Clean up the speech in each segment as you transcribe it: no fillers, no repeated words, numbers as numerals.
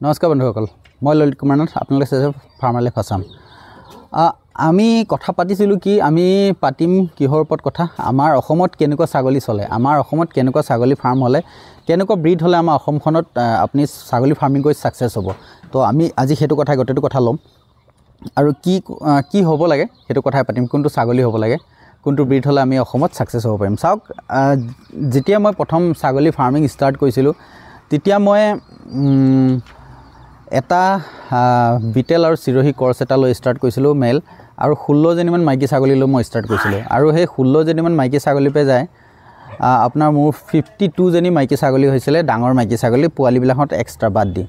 নমস্কাৰ বন্ধুসকল, মই ললিত কুমাৰ নাথ, আপোনালোকে চাইছে ফাৰ্মাৰ লাইফ আছাম। আমি কথা পাতিছিলোঁ কি, আমি পাতিম কিহৰ ওপৰত কথা, আমাৰ অসমত কেনেকুৱা ছাগলী চলে, আমাৰ অসমত কেনেকুৱা ছাগলী ফাৰ্ম হ'লে, কেনেকুৱা ব্ৰিড হ'লে আমাৰ অসমখনত আপুনি ছাগলী ফাৰ্মিং কৰি ছাকচেছ হ'ব। তো আমি আজি সেইটো কথা গোটেইটো কথা ল'ম আৰু কি হ'ব লাগে সেইটো কথাই পাতিম। কোনটো ছাগলী হ'ব লাগে, কোনটো ব্ৰিড হ'লে আমি অসমত ছাকচেছ হ'ব পাৰিম। চাওক, যেতিয়া মই প্ৰথম ছাগলী ফাৰ্মিং ষ্টাৰ্ট কৰিছিলোঁ তেতিয়া মই এটা বিটেল আৰু চিৰহী ক্ৰছ এটা লৈ ষ্টাৰ্ট কৰিছিলোঁ মেল, আৰু 16জনীমান মাইকী ছাগলী লৈ মই ষ্টাৰ্ট কৰিছিলোঁ। আৰু সেই 16জনীমান মাইকী ছাগলীপে যায় আপোনাৰ মোৰ 52জনী মাইকী ছাগলী হৈছিলে, ডাঙৰ মাইকী ছাগলী, পোৱালিবিলাকত এক্সট্ৰা বাদ দি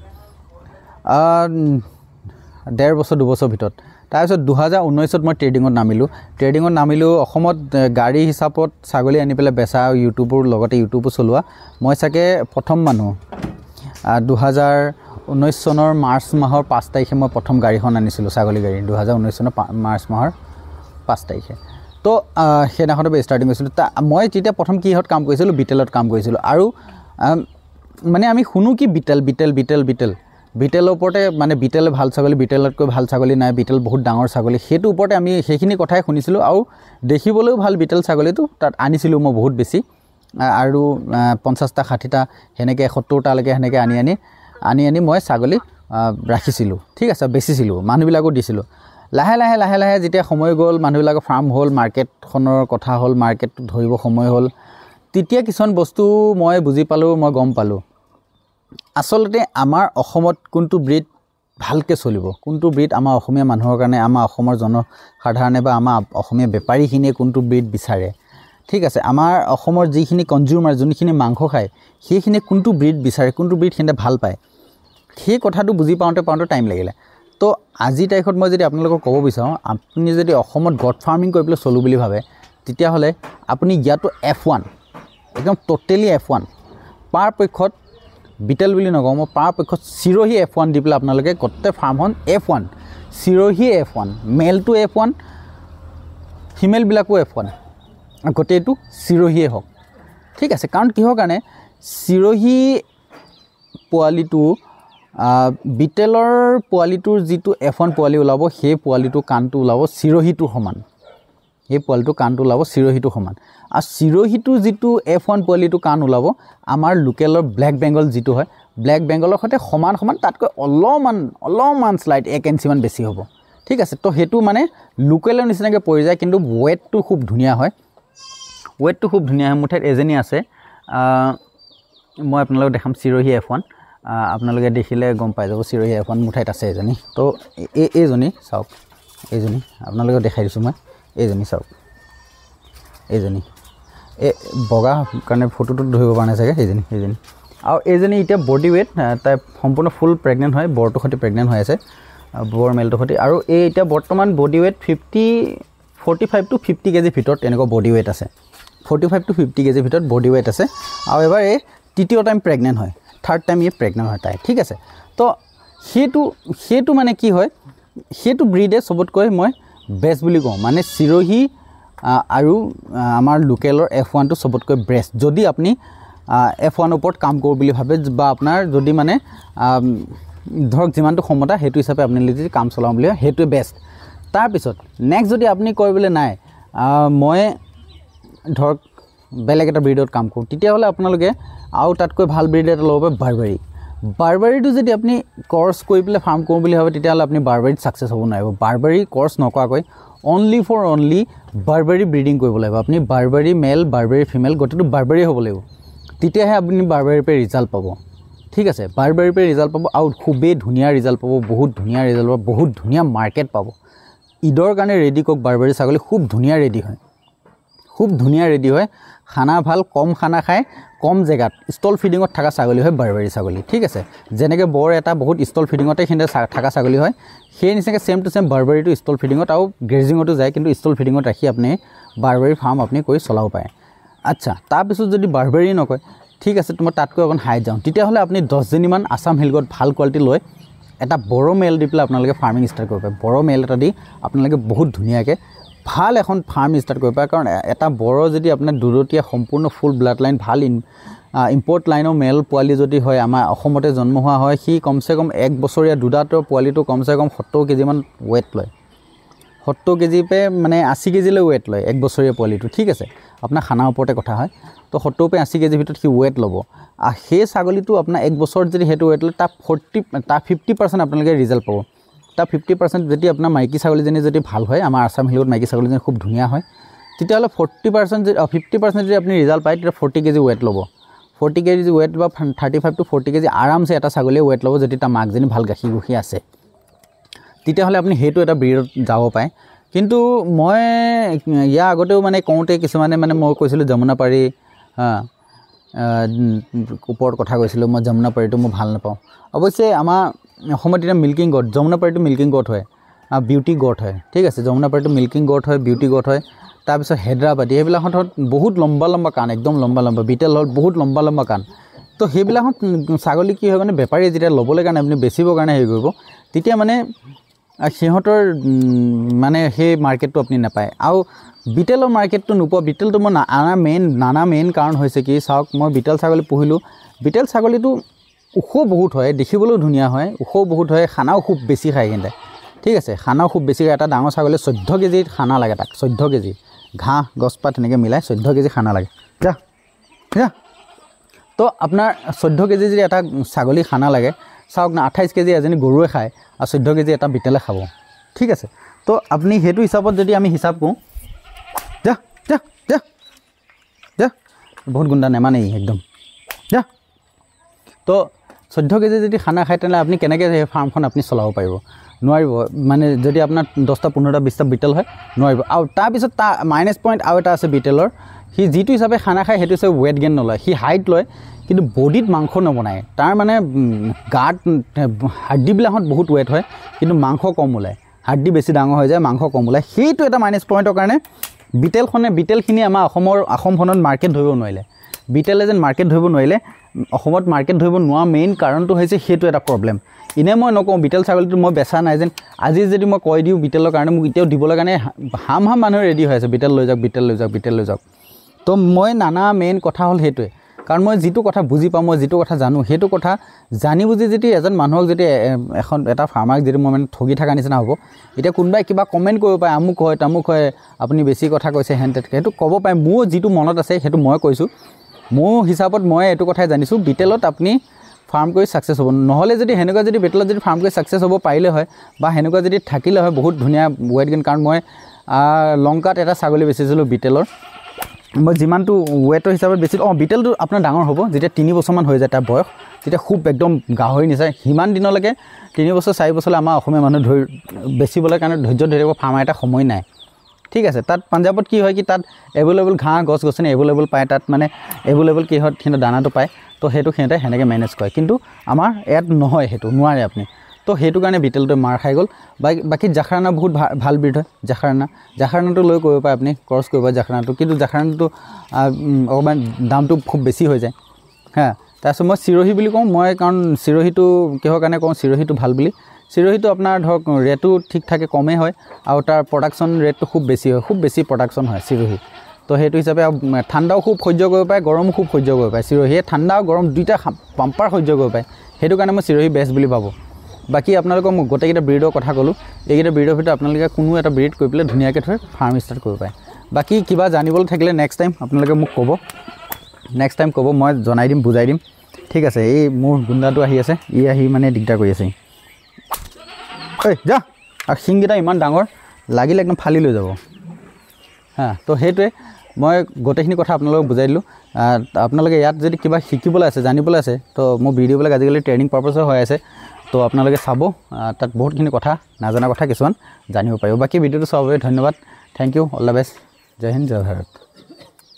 1.5 বছৰ 2 বছৰ ভিতৰত। তাৰপিছত 2019ত মই ট্ৰেডিঙত নামিলোঁ। অসমত গাড়ী হিচাপত ছাগলী আনি পেলাই বেচা, ইউটিউবৰ লগতে ইউটিউবো চলোৱা মই চাগে প্ৰথম মানুহ। 2019 চনৰ মাৰ্চ মাহৰ 5 তাৰিখে মই প্ৰথম গাড়ীখন আনিছিলোঁ, ছাগলী গাড়ী। 2019 চনৰ মাৰ্চ মাহৰ 5 তাৰিখে। তো সেইদিনাখনৰ পৰা ষ্টাৰ্টিং কৰিছিলোঁ। মই তেতিয়া প্ৰথম কিহত কাম কৰিছিলোঁ, বিটেলত কাম কৰিছিলোঁ। আৰু মানে আমি শুনো কি বিটেলৰ ওপৰতে, মানে বিটেলে ভাল ছাগলী, বিটেলতকৈ ভাল ছাগলী নাই, বিটেল বহুত ডাঙৰ ছাগলী, সেইটোৰ ওপৰতে আমি সেইখিনি কথাই শুনিছিলোঁ। আৰু দেখিবলৈও ভাল বিটেল ছাগলীটো, তাত আনিছিলোঁ মই বহুত বেছি, আৰু 50টা 60টা সেনেকৈ 70টালৈকে সেনেকৈ আনি মই ছাগলী ৰাখিছিলোঁ। ঠিক আছে, বেচিছিলোঁ, মানুহবিলাকো দিছিলোঁ। লাহে লাহে যেতিয়া সময় গ'ল, মানুহবিলাকৰ ফাৰ্ম হ'ল, মাৰ্কেটখনৰ কথা হ'ল, মাৰ্কেটটো ধৰিব সময় হ'ল, তেতিয়া কিছুমান বস্তু মই বুজি পালোঁ, মই গম পালোঁ। আচলতে আমাৰ অসমত কোনটো ব্ৰিড ভালকৈ চলিব, কোনটো ব্ৰিড আমাৰ অসমীয়া মানুহৰ কাৰণে, আমাৰ অসমৰ জনসাধাৰণে বা আমাৰ অসমীয়া বেপাৰীখিনিয়ে কোনটো ব্ৰিড বিচাৰে। ঠিক আছে, আমাৰ অসমৰ যিখিনি কনজিউমাৰ, যোনখিনি মাংস খায়, সেইখিনি কোনটো ব্ৰিড বিচাৰে, কোনটো ব্ৰিড সিহঁতে ভাল পায়, সেই কথাটো বুজি পাওঁতে টাইম লাগিলে। তো আজিৰ তাৰিখত মই যদি আপোনালোকক ক'ব বিচাৰোঁ, আপুনি যদি অসমত গড ফাৰ্মিং কৰিবলৈ চলোঁ বুলি ভাবে, তেতিয়াহ'লে আপুনি ইয়াতো F1, একদম ট'টেলি F1, পৰাপক্ষত বিটেল বুলি নকওঁ মই, পৰাপক্ষত চিৰহী F1 দি পেলাই আপোনালোকে গোটেই ফাৰ্মখন F1, চিৰহী F1, মেলটো F1, ফিমেলবিলাকো F1, গোটেইটো চিৰহীয়ে হওক। ঠিক আছে, কাৰণ কিহৰ কাৰণে, চিৰহী পোৱালিটো বিটেলৰ পোৱালিটোৰ যিটো F1 পোৱালি ওলাব, সেই পোৱালিটোৰ কাণটো ওলাব চিৰহীটোৰ সমান, সেই পোৱালিটোৰ কাণটো ওলাব চিৰহীটোৰ সমান। আৰু চিৰহীটোৰ যিটো F1 পোৱালিটোৰ কাণ ওলাব, আমাৰ লোকেলৰ ব্লেক বেংগল যিটো হয়, ব্লেক বেংগলৰ সৈতে সমান, তাতকৈ অলপমান শ্লাইড 1 ইঞ্চিমান বেছি হ'ব। ঠিক আছে, তো সেইটো মানে লোকেলৰ নিচিনাকৈ পৰি যায়, কিন্তু ৱেটটো খুব ধুনীয়া হয়, মোৰ ঠাইত এজনী আছে, মই আপোনালোকক দেখাম, চিৰহী F1, আপোনালোকে দেখিলে গম পাই যাব, চিৰহী F1 মোৰ ঠাইত আছে এজনী। তো এইজনী চাওক, এইজনী আপোনালোকক দেখাই দিছোঁ মই, এইজনী চাওক, এইজনী বগা কাৰণে ফটোটো ধৰিব পৰা নাই চাগে, এইজনী। আৰু এইজনী এতিয়া বডি ৱেইট, তাই সম্পূৰ্ণ ফুল প্ৰেগনেণ্ট হয়, বৰটোৰ সৈতে প্ৰেগনেণ্ট হৈ আছে, বৰ মেলটোৰ সৈতে। আৰু এই এতিয়া বৰ্তমান বডি ৱেইট 45 to 50 কেজিৰ ভিতৰত এনেকুৱা বডি ৱেইট আছে, 45 to 50 কেজিৰ ভিতৰত বডি ৱেইট আছে। আৰু এবাৰ এই তৃতীয় টাইম প্ৰেগনেণ্ট হয়, 3rd টাইম প্ৰেগনেণ্ট হয় তাই। ঠিক আছে, তো সেইটো মানে কি হয়, সেইটো ব্ৰিডে চবতকৈ মই বেষ্ট বুলি কওঁ, মানে চিৰহী আৰু আমাৰ লোকেলৰ F1টো চবতকৈ বেষ্ট। যদি আপুনি F1ৰ ওপৰত কাম কৰোঁ বুলি ভাবে, বা আপোনাৰ যদি মানে ধৰক যিমানটো ক্ষমতা সেইটো হিচাপে আপুনি যদি কাম চলাওঁ বুলি ভাবে, সেইটোৱে বেষ্ট। তাৰপিছত নেক্সট যদি আপুনি কয় বোলে নাই, মই ধৰক বেলেগ এটা ব্ৰিডত কাম কৰোঁ, তেতিয়াহ'লে আপোনালোকে আৰু তাতকৈ ভাল ব্ৰিড এটা ল'ব পাৰে, বাৰবাৰীটো যদি আপুনি কৰ্চ কৰি পেলাই ফাৰ্ম কৰোঁ বুলি ভাবে, তেতিয়াহ'লে আপুনি বাৰবাৰীত ছাকচেছ হ'ব নোৱাৰিব। বাৰবাৰী কৰ্চ নকৰাকৈ অনলি বাৰবাৰী ব্ৰিডিং কৰিব লাগিব আপুনি, বাৰবাৰী মেল, বাৰবাৰী ফিমেল, গোটেইটো বাৰবাৰী হ'ব লাগিব, তেতিয়াহে আপুনি বাৰবাৰীৰ পৰা ৰিজাল্ট পাব। ঠিক আছে, বাৰবাৰীৰ পৰা ৰিজাল্ট পাব, আৰু খুবেই ধুনীয়া ৰিজাল্ট পাব, বহুত ধুনীয়া ৰিজাল্ট পাব, বহুত ধুনীয়া মাৰ্কেট পাব। ঈদৰ কাৰণে ৰেডি কৰক, বাৰবাৰী ছাগলী খুব ধুনীয়া ৰেডি হয়, খানা ভাল, কম খানা খায়, কম জেগাত ষ্টল ফিডিঙত থকা ছাগলী হয় বাৰবাৰী ছাগলী। ঠিক আছে, যেনেকৈ বৰ এটা বহুত ষ্টল ফিডিঙতে সিহঁতে থকা ছাগলী হয়, সেই নিচিনাকৈ ছেম টু ছেম বাৰবাৰীটো ষ্টল ফিডিঙত আৰু গ্ৰেজিঙতো যায়, কিন্তু ষ্টল ফিডিঙত ৰাখি আপুনি বাৰবাৰী ফাৰ্ম আপুনি কৰি চলাব পাৰে। আচ্ছা, তাৰপিছত যদি বাৰবাৰী নকয়, ঠিক আছে, তোমাৰ তাতকৈ অকণ হাই যাওঁ, তেতিয়াহ'লে আপুনি 10জনীমান আছাম হিলগত ভাল কোৱালিটি লৈ এটা বড়ো মেল দি পেলাই আপোনালোকে ফাৰ্মিং ষ্টাৰ্ট কৰিব পাৰে। বড়ো মেল এটা দি আপোনালোকে বহুত ধুনীয়াকৈ ভাল এখন ফাৰ্ম ষ্টাৰ্ট কৰিব পাৰে। কাৰণ এটা বড়ো যদি আপোনাৰ দূৰতীয়া সম্পূৰ্ণ ফুল ব্লাড লাইন ভাল ইম্পৰ্ট লাইনৰ মেল পোৱালি যদি হয় আমাৰ অসমতে জন্ম হোৱা হয় সি কমচে কম 1 বছৰীয়া দুদাঁতৰ পোৱালিটো কমচে কম 70 কেজিমান ৱেট লয় 70 কেজি পে মানে 80 কেজিলৈ ৱেট লয় 1 বছৰীয়া পোৱালিটো ঠিক আছে আপোনাৰ খানাৰ ওপৰতে কথা হয় তো 70 পে 80 কেজি ভিতৰত সি ৱেট ল'ব সেই ছাগলীটো আপোনাৰ 1 বছৰত যদি হেতু ৱেট লয় তা 50% আপোনালোকে ৰিজাল্ট পাব তা 50% যদি আপোনাৰ মাইকী ছাগলীজনী যদি ভাল হয় আমাৰ আসাম হিলত মাইকী ছাগলীজনী খুব ধুনীয়া হয় তেতিয়াহ'লে 40% যদি 50% যদি আপুনি ৰিজাল্ট পায় তেতিয়া 40 কেজি ৱেট ল'ব 40 কেজি ৱেট বা 35 to 40 কেজি আৰামছে এটা ছাগলীয়ে ৱেট ল'ব যদি তা মাকজনী ভাল গাখীৰ গুখি আছে তেতিয়াহ'লে আপুনি হেতু এটা ব্ৰিডত যাব পায় কিন্তু মই ইয়াৰ আগতেও মানে কওঁতে কিছুমানে মানে মই কৈছিলোঁ যমুনাপাৰী ওপৰত কথা কৈছিলোঁ মই যমুনাপাৰীটো মই ভাল নাপাওঁ অৱশ্যে আমাৰ অসমত এতিয়া মিল্কিং গট যমুনাপাৰীটো মিল্কিং গট হয় বিউটি গট হয় ঠিক আছে যমুনাপাৰীটো মিল্কিং গট হয় বিউটি গট হয় তাৰপিছত হেদৰাবাদী সেইবিলাকত বহুত লম্বা কাণ একদম লম্বা বিটেল হ'ল বহুত লম্বা কাণ তো সেইবিলাকত ছাগলী কি হয় মানে বেপাৰীয়ে যেতিয়া ল'বলৈ কাৰণে আপুনি বেচিবৰ কাৰণে হেৰি কৰিব তেতিয়া মানে সিহঁতৰ মানে সেই মাৰ্কেটটো আপুনি নাপায় আৰু বিটেলৰ মাৰ্কেটটো নোপোৱা বিটেলটো মই নানা মেইন কাৰণ হৈছে কি চাওক মই বিটেল ছাগলী পুহিলোঁ বিটেল ছাগলীটো ওখ বহুত হয় দেখিবলৈও ধুনীয়া হয় ওখ বহুত হয় খানাও খুব বেছি খায় কিন্তু ঠিক আছে খানাও খুব বেছি খায় এটা ডাঙৰ ছাগলী 14 কেজি খানা লাগে তাক 14 কেজি ঘাঁহ গছপাত তেনেকৈ মিলাই 14 কেজি খানা লাগে যা তো আপোনাৰ 14 কেজি যদি এটা ছাগলী খানা লাগে চাওক না 28 কেজি এজনী গৰুৱে খায় আৰু 14 কেজি এটা বিটেলে খাব ঠিক আছে তো আপুনি সেইটো হিচাপত যদি আমি হিচাপ কৰোঁ যা বহুত গুণ্ডা নেমানেই একদম যা তো 14 কেজি যদি খানা খায় তেনেহ'লে আপুনি কেনেকৈ সেই ফাৰ্মখন আপুনি চলাব পাৰিব নোৱাৰিব মানে যদি আপোনাৰ 10টা 15টা 20টা বিটেল হয় নোৱাৰিব আৰু তাৰপিছত তাৰ মাইনাছ পইণ্ট আৰু এটা আছে বিটেলৰ সি যিটো হিচাপে খানা খায় সেইটো হিচাপে ৱেট গেইন নলয় সি হাইট লয় কিন্তু বডিত মাংস নবনায় তাৰ মানে গাত হাৰ্ডিবিলাকত বহুত ৱেট হয় কিন্তু মাংস কম ওলায় হাৰ্ডি বেছি ডাঙৰ হৈ যায় মাংস কম ওলায় সেইটো এটা মাইনাছ পইণ্টৰ কাৰণে বিটেলখিনি আমাৰ অসমখনত মাৰ্কেট ধৰিব নোৱাৰিলে বিটেলে যেন মাৰ্কেট ধৰিব নোৱাৰিলে অসমত মাৰ্কেট ধৰিব নোৱাৰা মেইন কাৰণটো হৈছে সেইটো এটা প্ৰব্লেম ইনে মই নকওঁ বিটেল ছাগলীটো মই বেচা নাই যেন আজি যদি মই কৈ দিওঁ বিটেলৰ কাৰণে মোক এতিয়াও দিবলৈ কাৰণে হাম মানুহ ৰেডি হৈ আছে বিটেল লৈ যাওক তো মই নানা মেইন কথা হ'ল সেইটোৱে কাৰণ মই যিটো কথা বুজি পাওঁ মই যিটো কথা জানো সেইটো কথা জানি বুজি যদি এজন মানুহক যদি এটা ফাৰ্মাৰক যদি মই মানে ঠগি থকা নিচিনা হ'ব এতিয়া কোনোবাই কিবা কমেণ্ট কৰিব পাৰে আমুক হয় তামুক হয় আপুনি বেছি কথা কৈছে সেইটো ক'ব পাৰে মোৰ যিটো মনত আছে সেইটো মই কৈছোঁ মোৰ হিচাপত মই এইটো কথাই জানিছোঁ বিটেলত আপুনি ফাৰ্ম কৰি ছাকচেছ হ'ব নহ'লে যদি সেনেকুৱা যদি বিটেলত যদি ফাৰ্ম কৰি ছাকচেছ হ'ব পাৰিলে হয় বা সেনেকুৱা যদি থাকিলে হয় বহুত ধুনীয়া ৱেট গেইন কাৰণ মই লংকাত এটা ছাগলী বেচিছিলোঁ বিটেলৰ মই যিমানটো ৱেটৰ হিচাপত বেছি বিটেলটো আপোনাৰ ডাঙৰ হ'ব যেতিয়া 3 বছৰমান হৈ যায় তাৰ বয়স তেতিয়া খুব একদম গাহৰি নিচায় সিমান দিনলৈকে 3 বছৰ 4 বছৰলৈ আমাৰ অসমীয়া মানুহ বেচিবলৈ কাৰণে ধৈৰ্য ধৰি থাকিব ফাৰ্মাৰ এটা সময় নাই ঠিক আছে তাত পাঞ্জাৱত কি হয় কি তাত এভেইলেবল ঘাঁহ গছ গছনি এভেইলেবল পায় তাত মানে এভেইলেবল কি হয় সিহঁতৰ দানাটো পায় তো সেইটো সিহঁতে সেনেকৈ মেনেজ কৰে কিন্তু আমাৰ ইয়াত নহয় সেইটো নোৱাৰে আপুনি তো সেইটো কাৰণে বিটেলটো মাৰ খাই গ'ল বাকী জাখৰানা বহুত ভাল ব্ৰিড হয় জাখৰানাটো লৈ কৰিব পাৰে আপুনি ক্ৰছ কৰিব জাখৰানাটো কিন্তু জাখৰানাটো অকণমান দামটো খুব বেছি হৈ যায় হা তাৰপিছত মই চিৰহী বুলি কওঁ মই কাৰণ চিৰহীটো কিহৰ কাৰণে কওঁ চিৰহীটো ভাল বুলি চিৰহীটো আপোনাৰ ধৰক ৰেটটো ঠিক ঠাকে কমেই হয় আৰু তাৰ প্ৰডাকশ্যন ৰেটটো খুব বেছি হয় খুব বেছি প্ৰডাকশ্যন হয় চিৰহী তো সেইটো হিচাপে ঠাণ্ডাও খুব সহ্য কৰিব পাৰে গৰমো খুব সহ্য কৰিব পাৰে চিৰহীয়ে ঠাণ্ডা আৰু গৰম দুইটা পাম্পাৰ সহ্য কৰিব পাৰে সেইটো কাৰণে মই চিৰহী বেষ্ট বুলি ভাবোঁ বাকী আপোনালোকক মই গোটেইকেইটা ব্ৰিডৰ কথা ক'লোঁ এইকেইটা ব্ৰিডৰ ভিতৰত আপোনালোকে কোনো এটা ব্ৰিড কৰি পেলাই ধুনীয়াকৈ থৈ ফাৰ্ম ষ্টাৰ্ট কৰিব পাৰে বাকী কিবা জানিবলৈ থাকিলে নেক্সট টাইম আপোনালোকে মোক ক'ব মই জনাই দিম বুজাই দিম ঠিক আছে এই মোৰ গুণ্ডাটো আহি আছে আহি মানে দিগদাৰ কৰি আছে যা আৰু শিংকেইটা ইমান ডাঙৰ লাগিলে একদম ফালি লৈ যাব হা তো সেইটোৱে মই গোটেইখিনি কথা আপোনালোকক বুজাই দিলোঁ আপোনালোকে ইয়াত যদি কিবা শিকিবলৈ আছে জানিবলৈ আছে তো মোৰ ভিডিঅ'বিলাক আজিকালি ট্ৰেইনিং পাৰপাছৰ হৈ আছে তো আপোনালোকে চাব তাত বহুতখিনি কথা নাজানা কথা কিছুমান জানিব পাৰিব বাকী ভিডিঅ'টো চাবৰ বাবে ধন্যবাদ thank you all the best জয় হিন্দ জয় ভাৰত